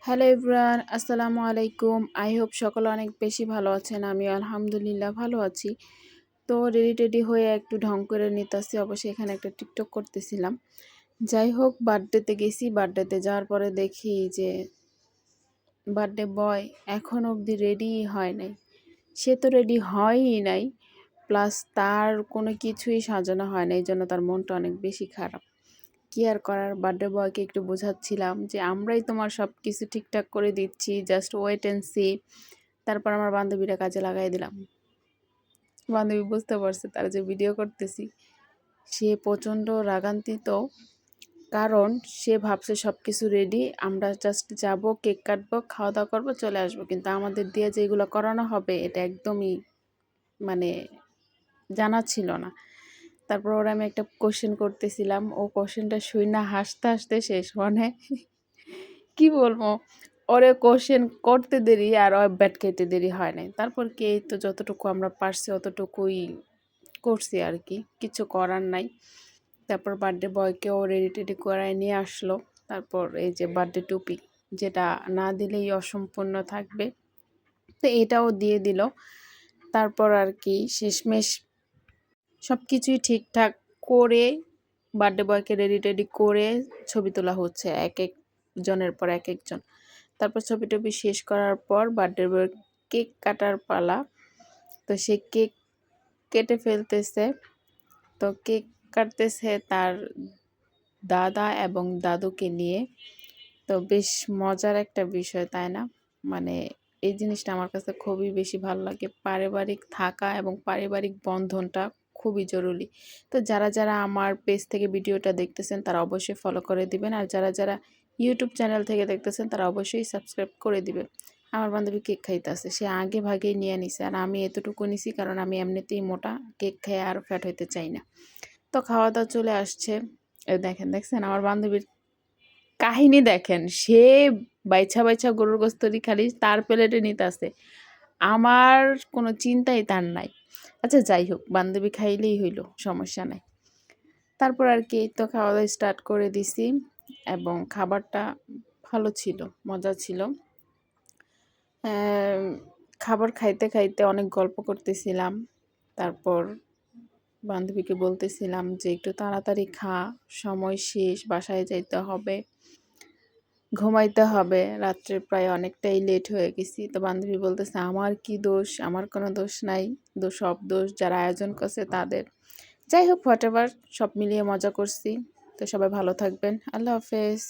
Hello everyone, আসসালামু আলাইকুম। I hope সকলে অনেক বেশি ভালো আছেন। আমি আলহামদুলিল্লাহ ভালো আছি। তো রেডি টেডি হয়ে একটু ঢং করে নিতেছি। অবশ্যই এখানে একটা টিকটক করতেছিলাম। যাই হোক, বার্থডেতে গেছি। বার্থডেতে যাওয়ার পরে দেখি যে বার্থডে বয় এখন অবধি রেডিই হয় নাই। সে তো রেডি হয়ই নাই, প্লাস তার কোনো কিছুই সাজানো হয় না। এই জন্য তার মনটা অনেক বেশি খারাপ। কি আর করার, বার্থডে বয়কে একটু বোঝাচ্ছিলাম যে আমরাই তোমার সব কিছু ঠিকঠাক করে দিচ্ছি, জাস্ট ওয়েট অ্যান্ড সি। তারপর আমার বান্ধবীরা কাজে লাগাই দিলাম। বান্ধবী বুঝতে পারছে তার যে ভিডিও করতেছি। সে প্রচণ্ড রাগান্বিত, কারণ সে ভাবছে সব কিছু রেডি, আমরা জাস্ট যাব, কেক কাটবো, খাওয়া দাওয়া করবো, চলে আসবো। কিন্তু আমাদের দিয়ে যেগুলো করানো হবে এটা একদমই মানে জানা ছিল না। তারপর ওরা আমি একটা কোশ্চেন করতেছিলাম, ও কোশ্চেনটা শুই না হাসতে হাসতে শেষ। মানে কি বলবো, ওরে কোশ্চেন করতে দেরি আর ও ব্যাট খেতে দেরি হয় নাই। তারপর কি এই তো যতটুকু আমরা পারছি অতটুকুই করছি আর কি, কিছু করার নাই। তারপর বার্থডে বয়কেও রেডি টেডি করায় নিয়ে আসলো। তারপর এই যে বার্থডে টুপি, যেটা না দিলেই অসম্পূর্ণ থাকবে, তো এটাও দিয়ে দিল। তারপর আর কি শেষমেশ সব কিছুই ঠিকঠাক করে বার্থডে বয়কে রেডি টেডি করে ছবি তোলা হচ্ছে এক এক জনের পর এক একজন। তারপর ছবি টবি শেষ করার পর বার্থডে বয়ের কেক কাটার পালা। তো সে কেক কেটে ফেলতেছে। তো কেক কাটতেছে তার দাদা এবং দাদুকে নিয়ে। তো বেশ মজার একটা বিষয়, তাই না? মানে এই জিনিসটা আমার কাছে খুবই বেশি ভালো লাগে। পারিবারিক থাকা এবং পারিবারিক বন্ধনটা খুবই জরুরি। তো যারা যারা আমার পেজ থেকে ভিডিওটা দেখতেছেন তারা অবশ্যই ফলো করে দিবেন, আর যারা যারা ইউটিউব চ্যানেল থেকে দেখতেছেন তারা অবশ্যই সাবস্ক্রাইব করে দিবেন। আমার বান্ধবী কেক খাইতেছে, সে আগে ভাগেই নিয়ে নিছে, আর আমি এতটুকু নিছি কারণ আমি এমনিতেই মোটা, কেক খেয়ে আরও ফ্যাট হইতে চাই না। তো খাওয়া দাওয়া চলে আসছে। দেখছেন আমার বান্ধবীর কাহিনী, দেখেন সে বাইছা বাইছা গরুর গোস্তরি খালি তার প্লেটে নিতেছে, আমার কোনো চিন্তাই তার নাই। আচ্ছা যাই হোক, বান্ধবী খাইলেই হইল, সমস্যা নাই। তারপর আর কি তো খাওয়া দাওয়া স্টার্ট করে দিছি, এবং খাবারটা ভালো ছিল, মজা ছিল। খাবার খাইতে খাইতে অনেক গল্প করতেছিলাম। তারপর বান্ধবীকে বলতেছিলাম যে একটু তাড়াতাড়ি খা, সময় শেষ, বাসায় যাইতে হবে, ঘুমাইতে হবে, রাত্রে প্রায় অনেকটাই লেট হয়ে গেছি। তো বান্ধবী বলতেছে আমার কি দোষ, আমার কোনো দোষ নাই, সব দোষ যারা আয়োজন করছে তাদের। যাই হোক, হোয়াটএভার, সব মিলিয়ে মজা করছি। তো সবাই ভালো থাকবেন, আল্লাহ হাফেজ।